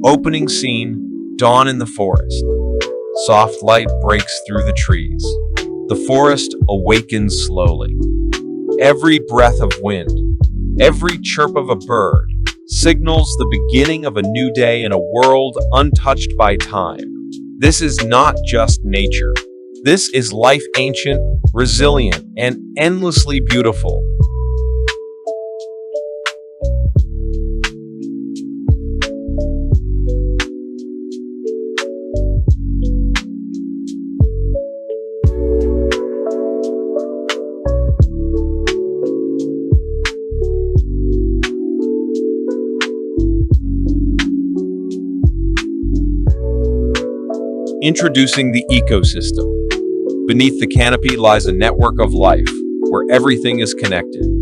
Opening scene, dawn in the forest. Soft light breaks through the trees. The forest awakens slowly. Every breath of wind, every chirp of a bird, signals the beginning of a new day in a world untouched by time. This is not just nature. This is life, ancient, resilient, and endlessly beautiful. Introducing the ecosystem. Beneath the canopy lies a network of life, where everything is connected.